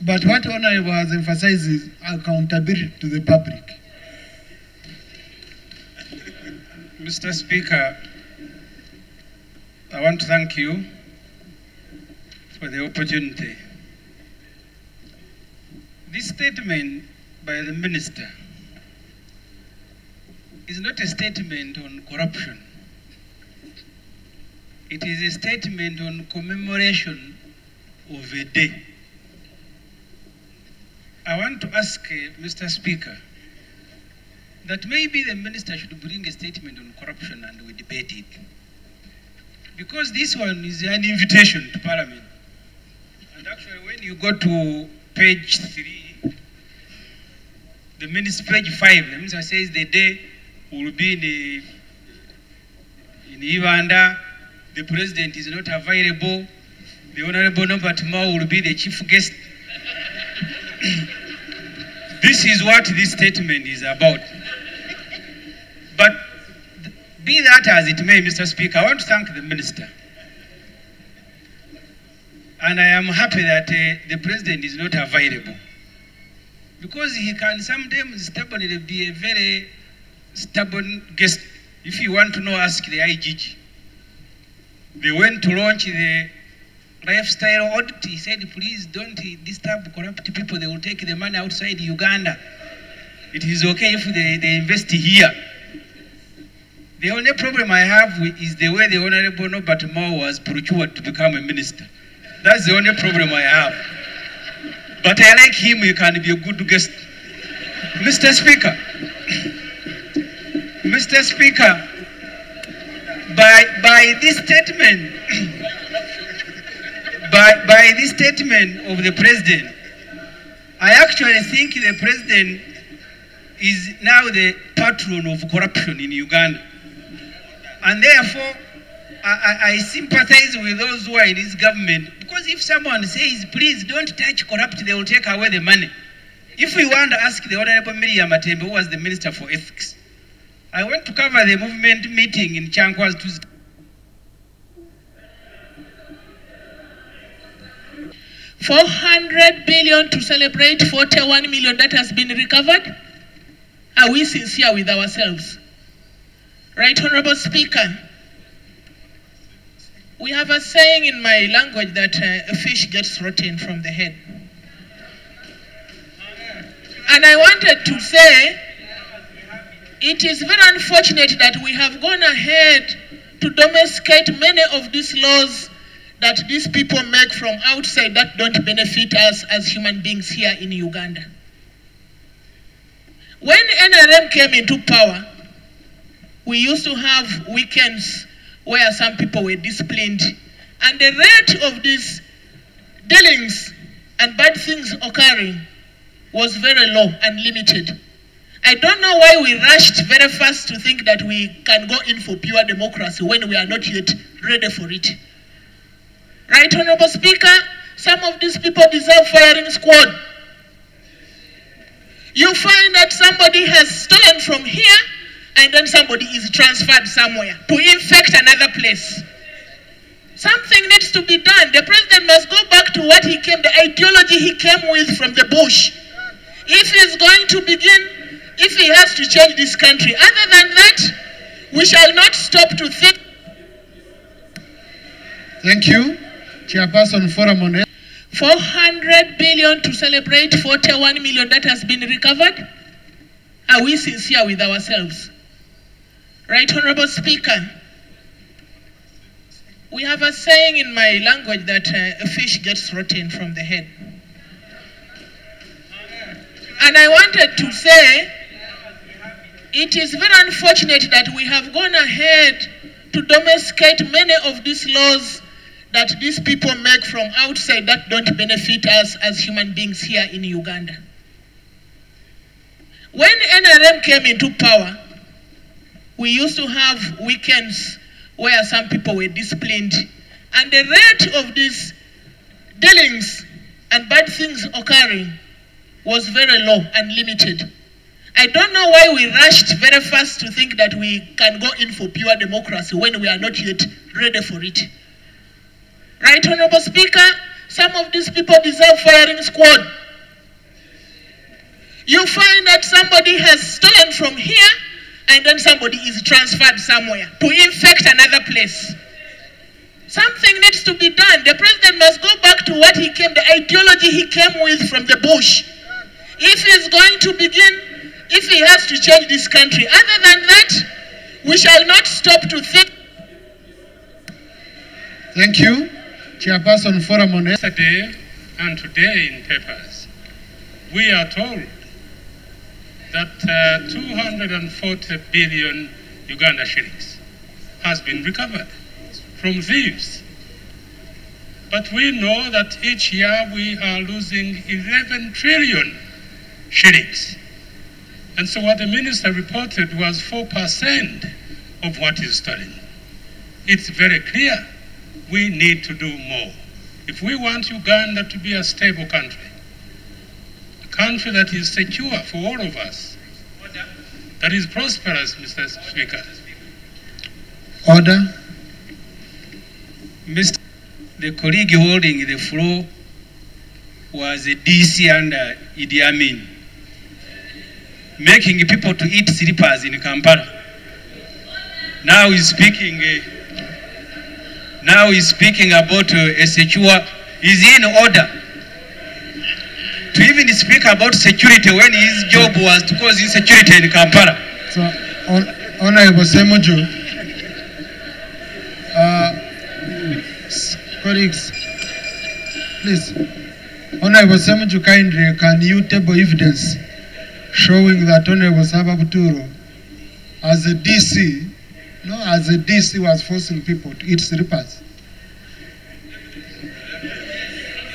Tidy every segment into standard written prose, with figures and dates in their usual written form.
But what Honorable has emphasized is accountability to the public. Mr. Speaker, I want to thank you for the opportunity. This statement by the Minister is not a statement on corruption. It is a statement on commemoration of a day. I want to ask Mr. Speaker that maybe the Minister should bring a statement on corruption and we debate it. Because this one is an invitation to Parliament. And actually when you go to page 3, the Minister, page 5, the Minister says the day will be in Uganda, the President is not available, the Honorable Nsaba Buturo will be the chief guest. This is what this statement is about. But be that as it may, Mr. Speaker, I want to thank the Minister. And I am happy that the President is not available. Because he can sometimes stubbornly be a very stubborn guest. If you want to know, ask the IGG. They went to launch the lifestyle audit. He said, please don't disturb corrupt people. They will take the money outside Uganda. It is okay if they invest here. The only problem I have is the way the Honorable Nsaba Buturo was procured to become a minister. That's the only problem I have. But I like him, he can be a good guest. Mr. Speaker, Mr. Speaker, by this statement, by this statement of the President, I actually think the President is now the patron of corruption in Uganda. And therefore, I sympathize with those who are in his government, because if someone says, please don't touch corrupt, they will take away the money. If we want to ask the Honorable Miriam Matembe, who was the Minister for Ethics, I went to cover the movement meeting in Chankwas Tuesday. $400 billion to celebrate 41 million that has been recovered? Are we sincere with ourselves? Right, Honorable Speaker? We have a saying in my language that a fish gets rotten from the head. And I wanted to say, it is very unfortunate that we have gone ahead to domesticate many of these laws that these people make from outside that don't benefit us as human beings here in Uganda. When NRM came into power, we used to have weekends where some people were disciplined, and the rate of these dealings and bad things occurring was very low and limited. I don't know why we rushed very fast to think that we can go in for pure democracy when we are not yet ready for it. Right, Honorable Speaker? Some of these people deserve firing squad. You find that somebody has stolen from here, and then somebody is transferred somewhere to infect another place. Something needs to be done. The President must go back to what he came, the ideology he came with from the bush. If he's going to begin, if he has to change this country, other than that, we shall not stop to think. Thank you. Chairperson Forum on Health. 400 billion to celebrate 41 million that has been recovered? Are we sincere with ourselves? Right, Honorable Speaker? We have a saying in my language that a fish gets rotten from the head. And I wanted to say, it is very unfortunate that we have gone ahead to domesticate many of these laws that these people make from outside that don't benefit us as human beings here in Uganda. When NRM came into power, we used to have weekends where some people were disciplined, and the rate of these dealings and bad things occurring was very low and limited. I don't know why we rushed very fast to think that we can go in for pure democracy when we are not yet ready for it. Right, Honorable Speaker? some of these people deserve firing squad. You find that somebody has stolen from here and then somebody is transferred somewhere to infect another place. Something needs to be done. The president must go back to what he came, the ideology he came with from the bush. If he's going to begin, if he has to change this country, other than that, we shall not stop to think. Thank you. Chairperson Forum on Yesterday and today in papers, we are told that 240 billion Uganda shillings has been recovered from thieves. But we know that each year we are losing 11 trillion shillings. And so what the minister reported was 4% of what is stolen. It's very clear we need to do more. If we want Uganda to be a stable country, a country that is secure for all of us, that is prosperous, Mr. Speaker. Order. Mr. The colleague holding the floor was a DC under Idd Amin, making people to eat slippers in Kampala. Now he's speaking. Now he's speaking about a secure. Is he in order to even speak about security when his job was to cause insecurity in Kampala? So, Honorable Ssemujju, colleagues, please. Honorable Ssemujju, kindly, can you table evidence showing that Honorable Nsaba Buturo, as a DC, was forcing people to eat slippers?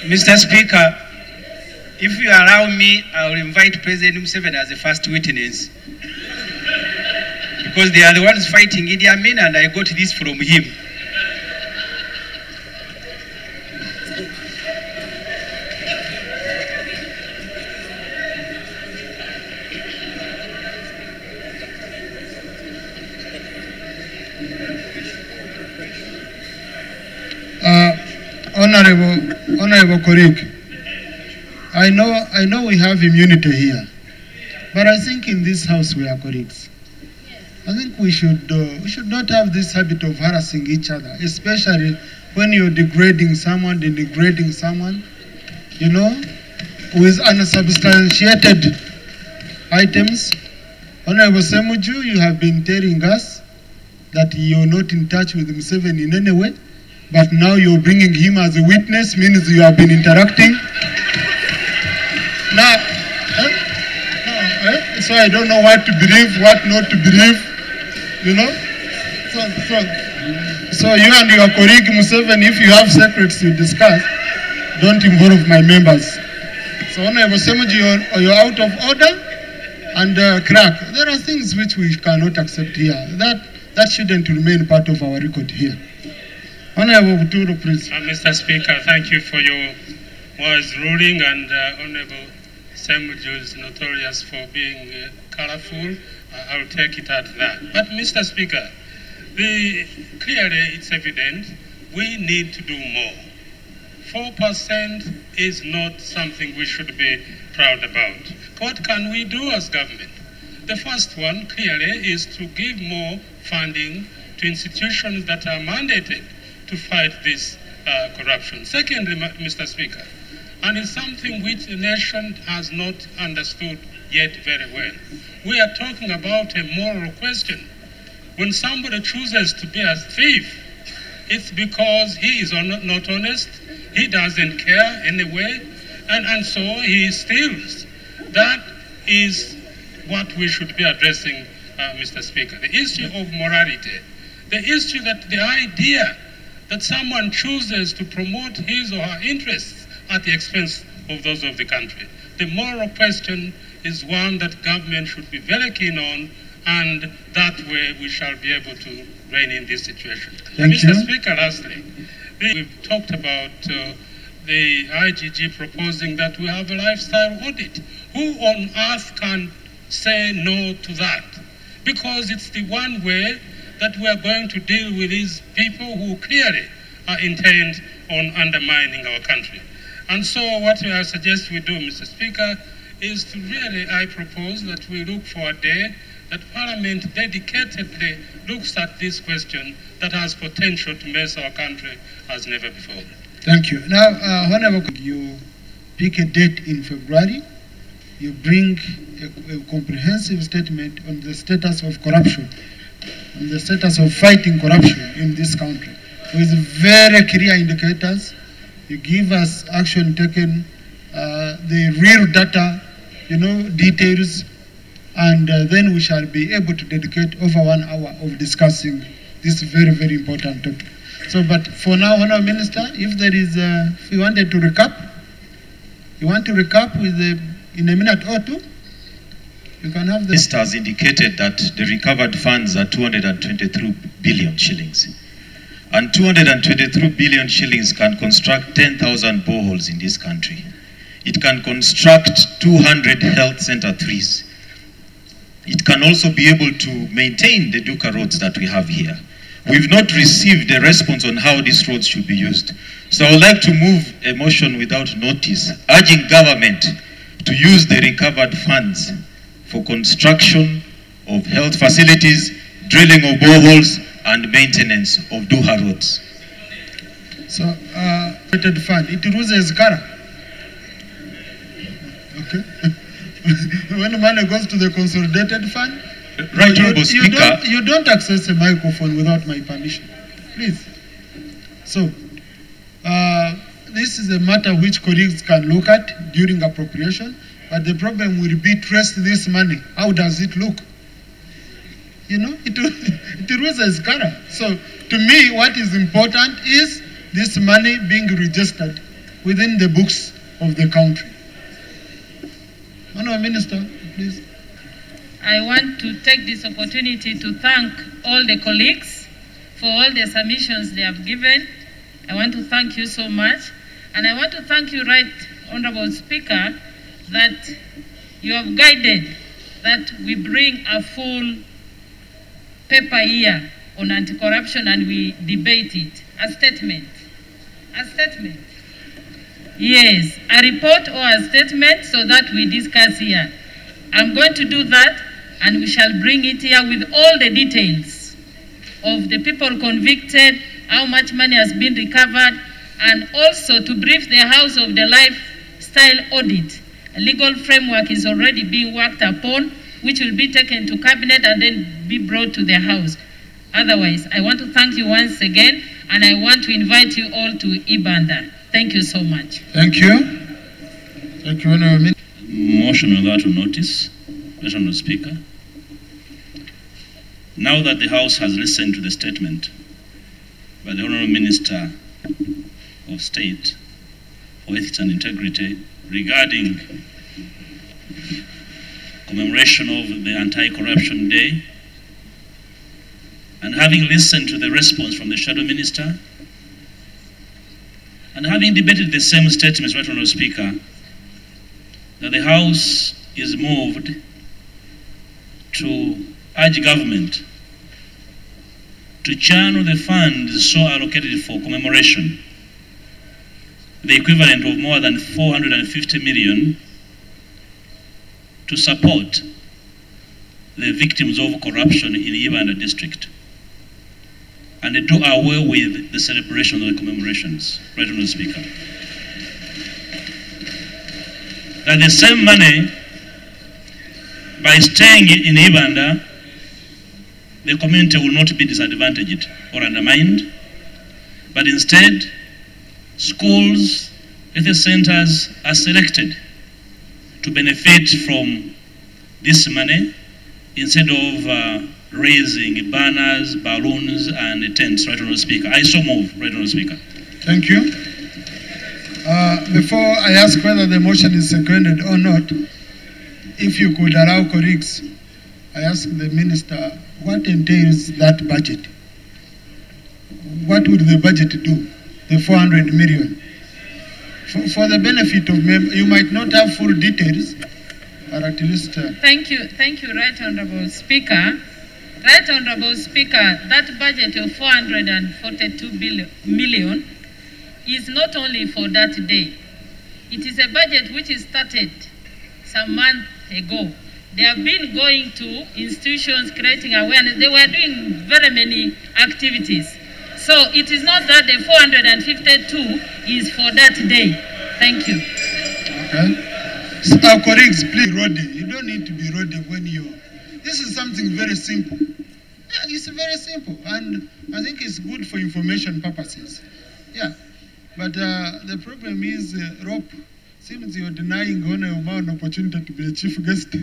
Mr. Speaker, if you allow me, I will invite President Museveni as the first witness, because they are the ones fighting Idd Amin, and I got this from him. Honorable colleague, I know we have immunity here, but I think in this house we are colleagues. I think we should not have this habit of harassing each other, especially when you're degrading someone, you know, with unsubstantiated items. Honorable Ssemujju, you have been telling us that you're not in touch with Museveni in any way, but now you're bringing him as a witness, means you have been interacting. Now, so I don't know what to believe, what not to believe, you know. So you and your colleague Museveni, if you have secrets to discuss, don't involve my members. So Honorable Ssemujju, you're out of order, and crack. There are things which we cannot accept here. That shouldn't remain part of our record here. Honorable Buturo, please. Mr. Speaker, thank you for your wise ruling, and Honorable Ssemujju is notorious for being colorful. I'll take it at that. But Mr. Speaker, clearly it's evident we need to do more. 4% is not something we should be proud about. What can we do as government? The first one, clearly, is to give more funding to institutions that are mandated to fight this corruption. Secondly, Mr. Speaker, and it's something which the nation has not understood yet very well. We are talking about a moral question. When somebody chooses to be a thief, it's because he is not honest, he doesn't care anyway, and so he steals. That is what we should be addressing, Mr. Speaker. The issue of morality, the issue that the idea that someone chooses to promote his or her interests at the expense of those of the country. The moral question is one that government should be very keen on, and that way we shall be able to rein in this situation. Mr. Speaker, lastly, we've talked about the IGG proposing that we have a lifestyle audit. Who on earth can say no to that? Because it's the one way that we are going to deal with these people who clearly are intent on undermining our country. And so what I suggest we do, Mr. Speaker, is to really, I propose that we look for a day that Parliament dedicatedly looks at this question that has potential to mess our country as never before. Thank you. Now, Honorable, you pick a date in February, you bring a comprehensive statement on the status of corruption, on the status of fighting corruption in this country, with very clear indicators. You give us action taken, the real data, details, and then we shall be able to dedicate over 1 hour of discussing this very, very important topic. So, but for now, Honourable Minister, if there is, if you wanted to recap, you want to recap with in a minute or two, you can have the... Minister has indicated that the recovered funds are 223 billion shillings. And 223 billion shillings can construct 10,000 boreholes in this country. It can construct 200 health center trees. It can also be able to maintain the Duka roads that we have here. We've not received a response on how these roads should be used. So I would like to move a motion without notice, urging government to use the recovered funds for construction of health facilities, drilling of boreholes, and maintenance of Duha roads. So, fund, it loses cara. Okay. When money goes to the consolidated fund, Right, Honourable Speaker. You don't access a microphone without my permission, please. So, this is a matter which colleagues can look at during appropriation, but the problem will be trace this money. How does it look? It loses cara. So, to me, what is important is this money being registered within the books of the country. Honourable Minister, please. I want to take this opportunity to thank all the colleagues for all the submissions they have given. I want to thank you so much. And I want to thank you, Right Honourable Speaker, that you have guided that we bring a full paper here on anti-corruption and we debate it. A statement. A statement. Yes, a report or a statement so that we discuss here. I'm going to do that, and we shall bring it here with all the details of the people convicted, how much money has been recovered, and also to brief the House of the lifestyle audit. A legal framework is already being worked upon, which will be taken to Cabinet and then be brought to the House. Otherwise, I want to thank you once again, and I want to invite you all to Ibanda. Thank you so much. Thank you. Thank you, Honourable Minister. Motion without notice, Honourable Speaker. Now that the House has listened to the statement by the Honourable Minister of State for Ethics and Integrity regarding commemoration of the Anti-Corruption Day, and having listened to the response from the Shadow Minister, and having debated the same statements, Right Honourable Speaker, that the House is moved to urge government to channel the funds so allocated for commemoration, the equivalent of more than 450 million, to support the victims of corruption in Ibanda district, and they do away with the celebration of the commemorations, Right Honourable Speaker. That the same money, by staying in Ibanda, the community will not be disadvantaged or undermined, but instead, schools, health centers are selected to benefit from this money instead of raising banners, balloons, and tents, Right Honourable Speaker. I so move, Right Honourable Speaker. Thank you. Before I ask whether the motion is seconded or not, if you could allow colleagues, I ask the Minister, what entails that budget? What would the budget do, the 400 million? For the benefit of members, you might not have full details, but at least... Thank you, Right Honourable Speaker. Right Honourable Speaker, that budget of 442 million is not only for that day. It is a budget which is started some month ago. They have been going to institutions, creating awareness. They were doing very many activities. So it is not that the 452 is for that day. Thank you. Okay. So our colleagues, please, Roddy. You don't need to be Roddy when you. This is something very simple. Yeah, it's very simple, and I think it's good for information purposes. Yeah, but the problem is, Rob, seems you're denying Honorable an opportunity to be a chief guest.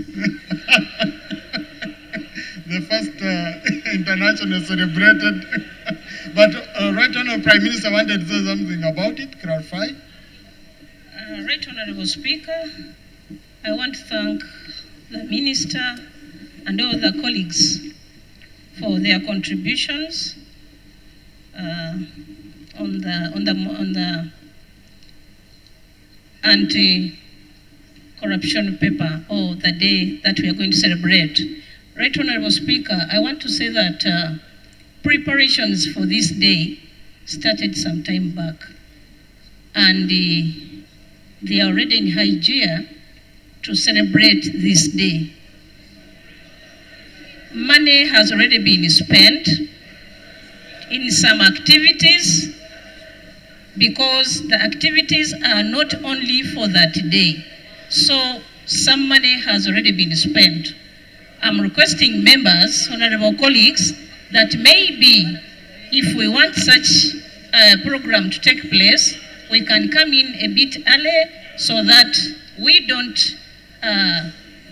The first international celebrated. But Right Honorable Prime Minister wanted to say something about it, clarify. Right Honorable Speaker, I want to thank the Minister and all the colleagues for their contributions on the anti-corruption paper, or the day that we are going to celebrate. Right Honorable Speaker, I want to say that preparations for this day started some time back, and they are already in high gear to celebrate this day. Money has already been spent in some activities, because the activities are not only for that day. So some money has already been spent. I'm requesting members, honorable colleagues, that maybe if we want such a program to take place, we can come in a bit early so that we don't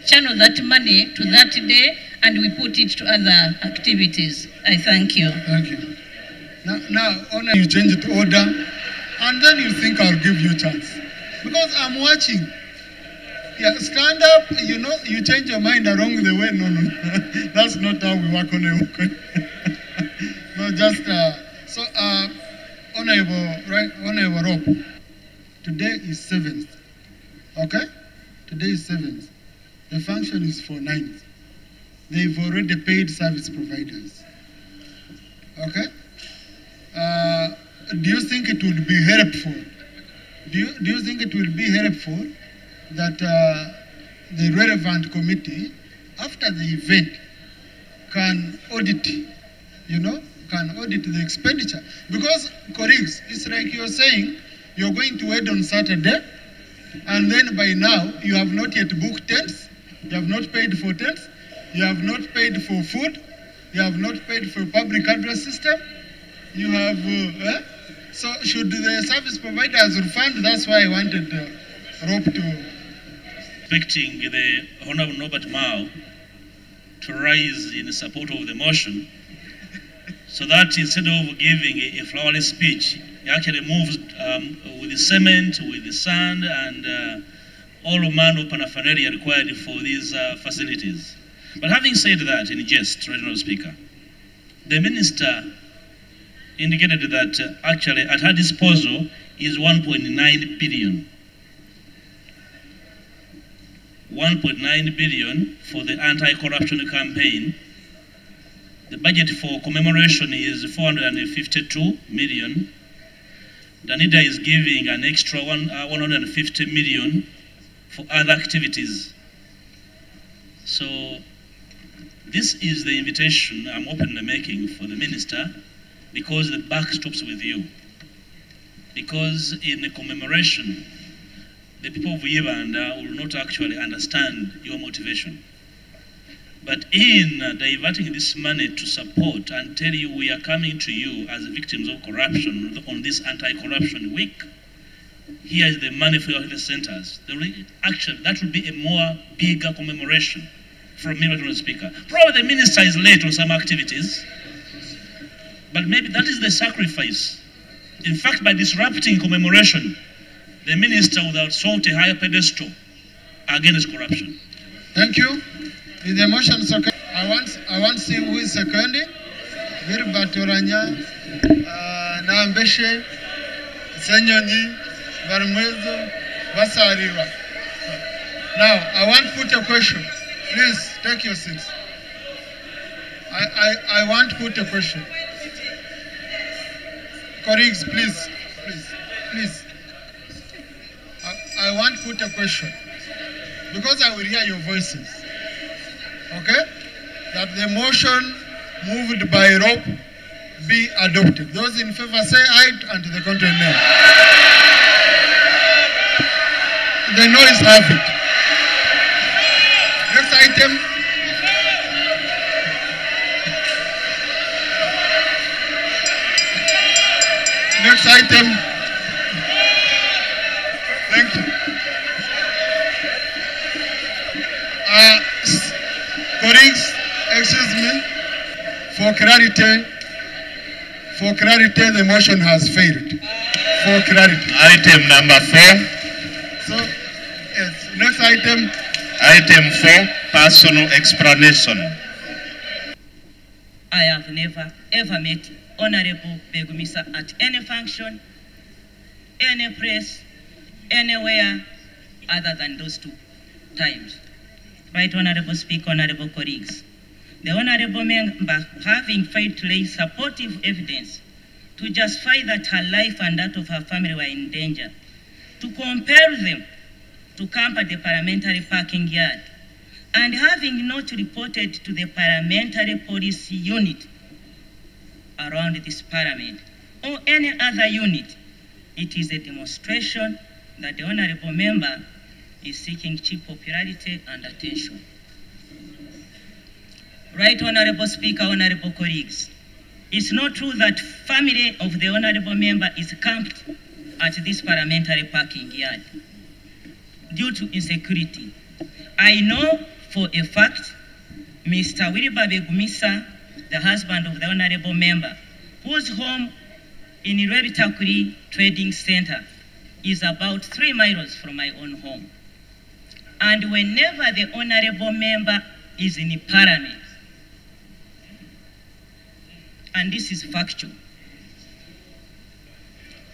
channel that money to that day and we put it to other activities. I thank you. Thank you. Now, Honor, you change it to order, and then you think I'll give you a chance. Because I'm watching. Yeah, stand up, you know, you change your mind along the way. No. That's not how we work on it. No, just, Honorable Rob, today is 7th, okay? Today is 7th. The function is for 9th. They've already paid service providers, okay? Do you think it would be helpful? Do you think it will be helpful that the relevant committee, after the event, can audit, can audit the expenditure? Because, colleagues, it's like you're saying, you're going to wait on Saturday, and then by now, you have not yet booked tents, you have not paid for tents, you have not paid for food, you have not paid for public address system, you have, so should the service providers refund? That's why I wanted Rob to... Expecting the Honorable Norbert Mao to rise in support of the motion, so that instead of giving a flowery speech, he actually moves with the cement, with the sand, and all manner of paraphernalia required for these facilities. But having said that, in jest, Regional Speaker, the Minister indicated that actually at her disposal is 1.9 billion. 1.9 billion for the anti-corruption campaign. The budget for commemoration is 452 million. Danida is giving an extra 150 million for other activities. So this is the invitation I'm openly making for the Minister, because the buck stops with you. Because in the commemoration, the people of Uganda will not actually understand your motivation. But in diverting this money to support and tell you we are coming to you as victims of corruption on this anti-corruption week, here is the money for your health centers. Actually, that would be a more bigger commemoration from me, Mr. Speaker. Probably the Minister is late on some activities, but maybe that is the sacrifice. In fact, by disrupting commemoration, the Minister would assault a higher pedestal against corruption. Thank you. Is the motion second? I want to see who is seconding. Gilbert Oranya, Nambeshe, Senyonyi, Barmwezo, Basariwa. Now, I want to put a question. Please, take your seats. I want to put a question. Colleagues, please. please. I want to put a question, because I will hear your voices. Okay? That the motion moved by rope be adopted. Those in favor say aye, and to the contrary nay. The noise have it. Next item. Next item. Thank you. Colleagues, excuse me. For clarity, the motion has failed. For clarity. Item number 4. So, yes. Next item. Item 4, personal explanation. I have never ever met Honorable Begumisa at any function, any place, anywhere other than those 2 times. Right, Honorable Speaker, Honorable colleagues. The Honorable Member, having failed to lay supportive evidence to justify that her life and that of her family were in danger, to compel them to camp at the parliamentary parking yard, and having not reported to the parliamentary police unit around this parliament or any other unit, it is a demonstration that the Honorable Member is seeking cheap popularity and attention. Right, Honorable Speaker, Honorable colleagues. It's not true that family of the Honorable Member is camped at this parliamentary parking yard due to insecurity. I know for a fact Mr. Wilbur Begumisa, the husband of the Honorable Member, whose home in Rebitakuri Trading Center is about 3 miles from my own home. And whenever the Honorable Member is in Parliament, and this is factual,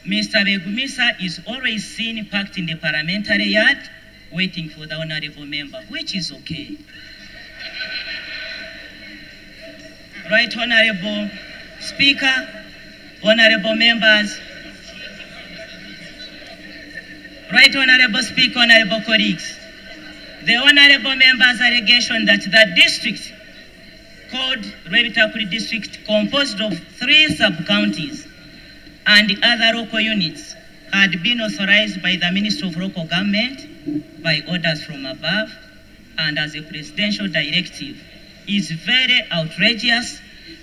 Mr. Begumisa is always seen parked in the parliamentary yard waiting for the Honorable Member, which is okay. Right, Honorable Speaker, Honorable Members. Right, Honorable Speaker, Honorable colleagues. The Honorable Member's allegation that the district called Rebitakuri District, composed of 3 sub-counties and other local units, had been authorized by the Ministry of Local Government by orders from above and as a presidential directive is very outrageous,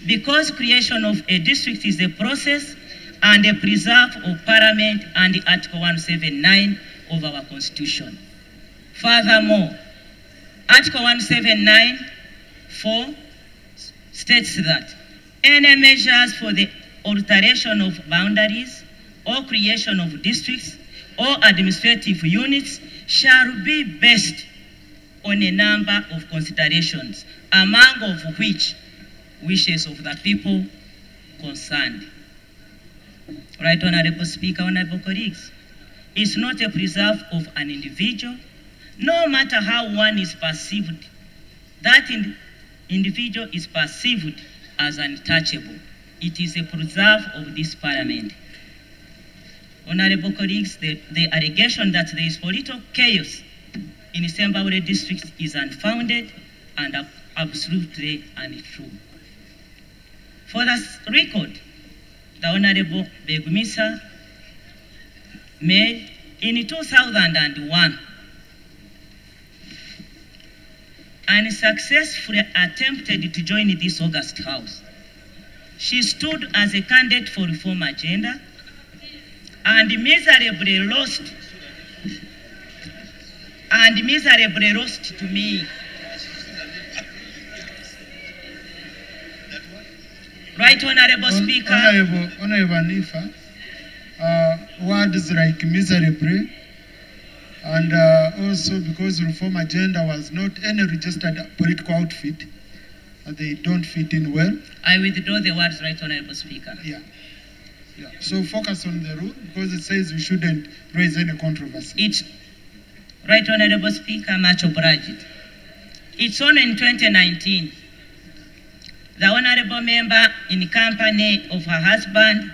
because creation of a district is a process and a preserve of Parliament and Article 179 of our Constitution. Furthermore, Article 179(4) states that any measures for the alteration of boundaries or creation of districts or administrative units shall be based on a number of considerations, among of which wishes of the people concerned. Right, Honorable Speaker, Honorable colleagues. It's not a preserve of an individual, no matter how one is perceived. That individual is perceived as untouchable. It is a preserve of this Parliament. Honorable colleagues, the allegation that there is political chaos in Nsaba Buturo district is unfounded and absolutely untrue. For the record, the Honorable Begumisa made in 2001 and successfully attempted to join this August House. She stood as a candidate for reform agenda and miserably lost to me. Right, Honorable Speaker. Honorable Nifa, words like miserably, and also because reform agenda was not any registered political outfit, they don't fit in well. I withdraw the words, right, Honorable Speaker. Yeah. So focus on the rule, because it says we shouldn't raise any controversy. It's right, Honorable Speaker, much obliged. It's only in 2019 the Honorable Member, in company of her husband,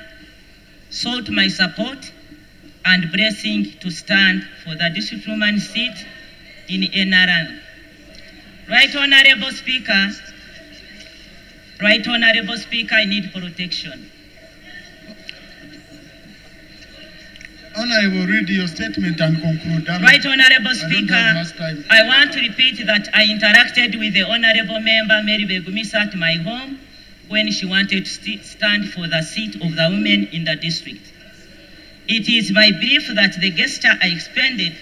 sought my support and blessing to stand for the district woman seat in NRM. Right Honorable Speaker, I need protection. Honorable, read your statement and conclude. Right Honorable Speaker, I want to repeat that I interacted with the Honorable Member Mary Begumisa at my home when she wanted to stand for the seat of the women in the district. It is my belief that the gesture I expended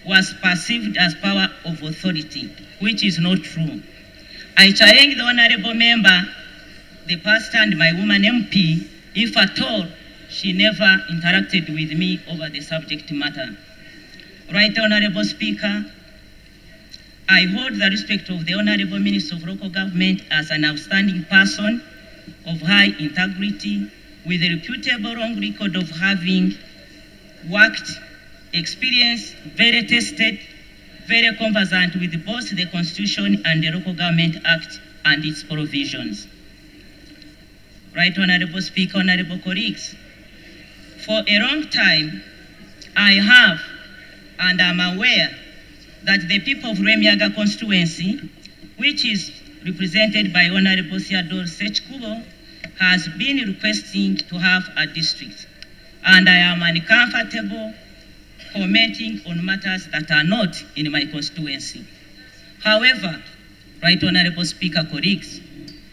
was perceived as power of authority, which is not true. I challenge the Honorable Member, the past and my woman MP, if at all she never interacted with me over the subject matter. Right Honorable Speaker, I hold the respect of the Honorable Minister of Local Government as an outstanding person of high integrity with a reputable long record of having worked, experienced, very tested, very conversant with both the Constitution and the Local Government Act and its provisions. Right Honorable Speaker, Honorable colleagues, for a long time, I have and am aware that the people of Remiaga constituency, which is represented by Honorable Theodore Sechkubo, has been requesting to have a district. And I am uncomfortable commenting on matters that are not in my constituency. However, Right Honorable Speaker, colleagues,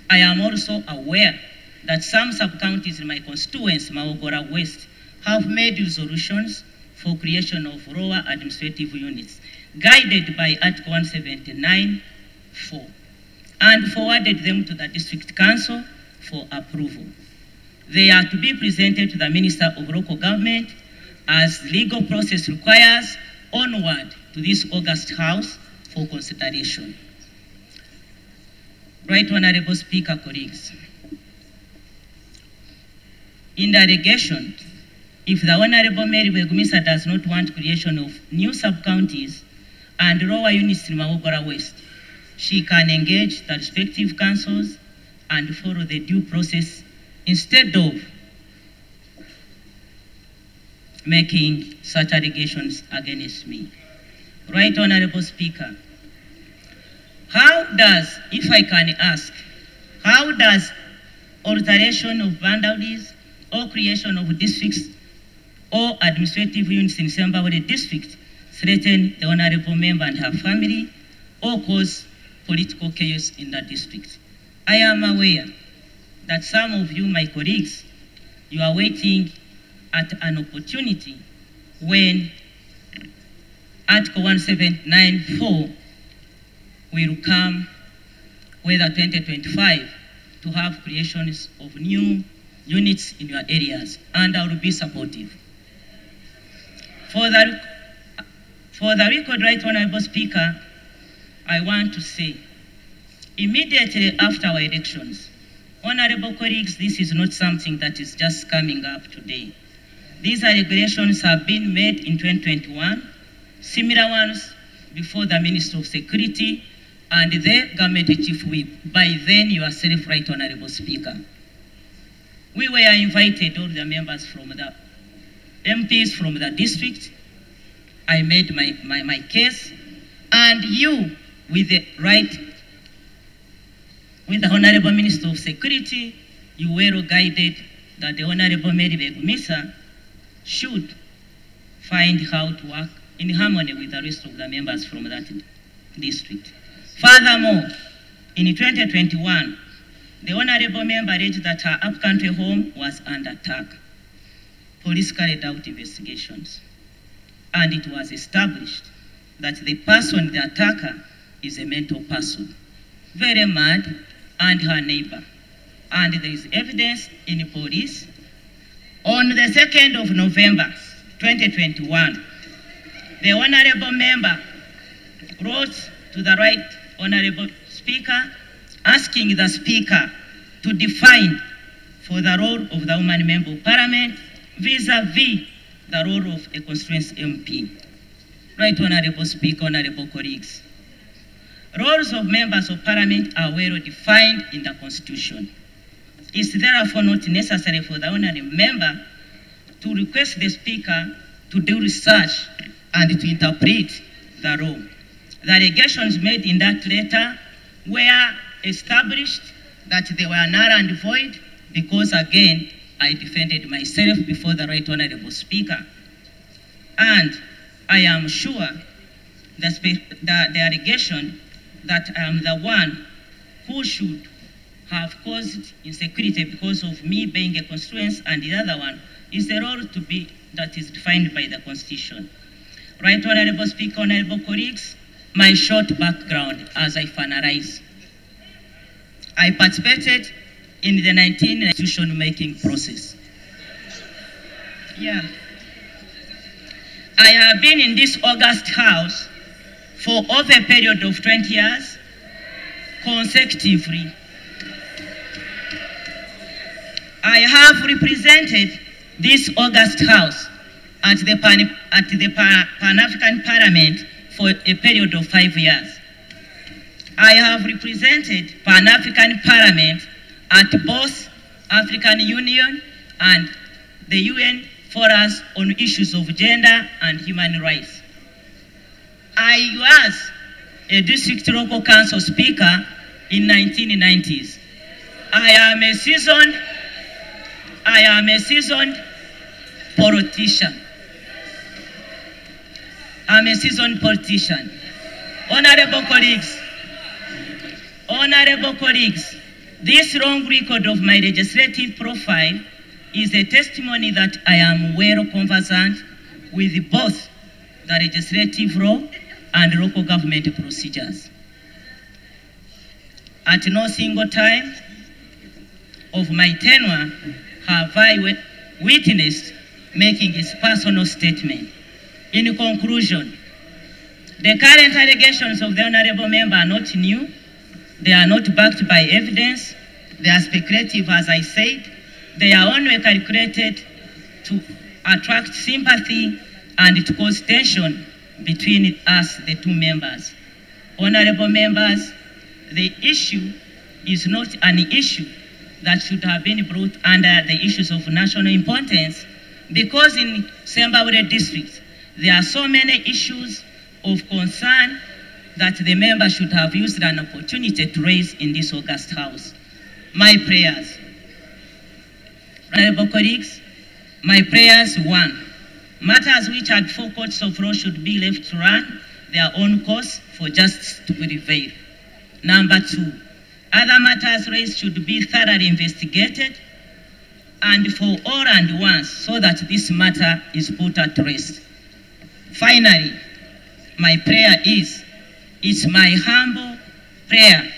I am also aware that some sub-counties in my constituency, Maogora West, have made resolutions for creation of lower administrative units, guided by Article 179(4), and forwarded them to the District Council for approval. They are to be presented to the Minister of Local Government as legal process requires onward to this August House for consideration. Right Honorable Speaker, colleagues, in the allegation, if the Honorable Mary Begumisa does not want creation of new sub-counties and lower units in Maogora West, she can engage the respective councils and follow the due process instead of making such allegations against me. Right Honorable Speaker, how does, if I can ask, how does alteration of boundaries or creation of districts or administrative units in Nsaba district threaten the Honorable Member and her family or cause political chaos in the district? I am aware that some of you, my colleagues, you are waiting at an opportunity when Article 1794 will come, whether 2025, to have creations of new units in your areas, and I will be supportive. For the record, Right Honorable Speaker, I want to say, immediately after our elections, honorable colleagues, this is not something that is just coming up today. These regulations have been made in 2021, similar ones before the Minister of Security and the Government Chief Whip, by then yourself, Right Honorable Speaker. We were invited, all the members from the MPs from the district. I made my case, and you, with the Honorable Minister of Security, you were guided that the Honorable Mary Begumisa should find how to work in harmony with the rest of the members from that district. Furthermore, in 2021, the Honorable Member alleged that her upcountry home was under attack. Police carried out investigations, and it was established that the person, the attacker, is a mental person, very mad, and her neighbor. And there is evidence in the police. On the 2nd of November, 2021, the Honorable Member wrote to the Right Honorable Speaker, asking the Speaker to define for the role of the woman member of Parliament vis-a-vis the role of a constituency MP. Right Honorable Speaker, honorable colleagues, roles of members of Parliament are well defined in the Constitution. It's therefore not necessary for the honorable member to request the Speaker to do research and to interpret the law. The allegations made in that letter were established that they were null and void because, again, I defended myself before the Right Honorable Speaker. And I am sure the allegation that I am the one who should have caused insecurity because of me being a constituent, and the other one is the role to be that is defined by the Constitution. Right Honorable Speaker, honorable colleagues, my short background as I finalize. I participated in the 19 decision-making process. Yeah. I have been in this August House for over a period of 20 years consecutively. I have represented this August House at the Pan-African Parliament for a period of 5 years. I have represented Pan-African Parliament at both African Union and the UN forums on issues of gender and human rights. I was a district local council speaker in 1990s. I am a seasoned politician. I'm a seasoned politician. Honorable colleagues, this long record of my legislative profile is a testimony that I am well conversant with both the legislative law and local government procedures. At no single time of my tenure have I witnessed making his personal statement. In conclusion, the current allegations of the honorable member are not new. They are not backed by evidence. They are speculative, as I said. They are only calculated to attract sympathy and to cause tension between us, the two members. Honorable members, the issue is not an issue that should have been brought under the issues of national importance, because in Nsaba Buturo district, there are so many issues of concern that the member should have used an opportunity to raise in this August House. My prayers. Honorable colleagues, my prayers: 1, matters which had 4 courts of law should be left to run their own course for justice to prevail. Number 2, other matters raised should be thoroughly investigated and for all and once, so that this matter is put at rest. Finally, my prayer is, it's my humble prayer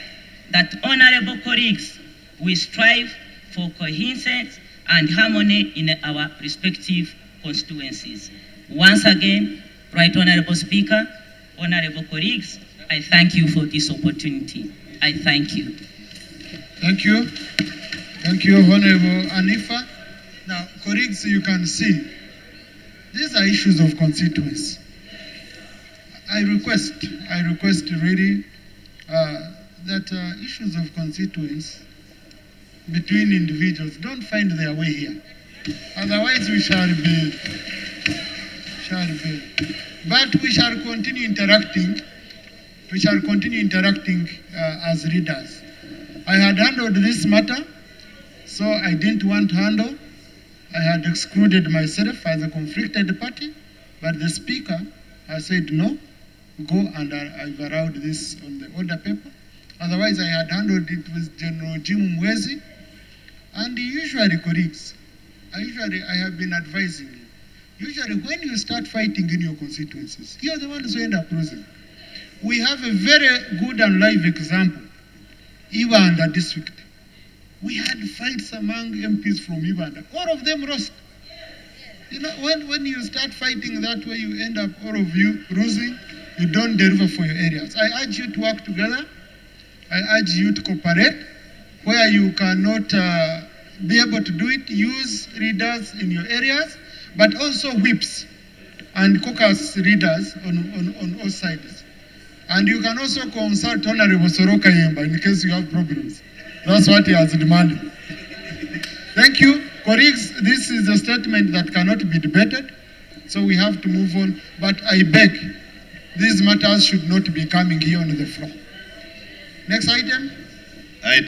that honorable colleagues will strive for coherence and harmony in our respective constituencies. Once again, Right Honorable Speaker, honorable colleagues, I thank you for this opportunity. I thank you. Thank you. Thank you, Honorable Anifa. Now, colleagues, you can see, these are issues of constituency. I request really that issues of constituency between individuals don't find their way here. Otherwise, we shall be. But we shall continue interacting. We shall continue interacting as leaders. I had handled this matter, so I didn't want to handle. I had excluded myself as a conflicted party, but the Speaker has said no, go, and I've allowed this on the order paper. Otherwise, I had handled it with General Jim Mwezi. And usually, colleagues, I have been advising you. Usually, when you start fighting in your constituencies, you're the ones who end up losing. We have a very good and live example, Uganda district. We had fights among MPs from Uganda. All of them lost. You know, when you start fighting that way, you end up all of you losing. You don't deliver for your areas. I urge you to work together. I urge you to cooperate. Where you cannot be able to do it, use leaders in your areas, but also whips and caucus leaders on all sides. And you can also consult Honorable Soroka Yemba in case you have problems. That's what he has demanded. Thank you. Colleagues, this is a statement that cannot be debated, so we have to move on. But I beg, these matters should not be coming here on the floor. Next item.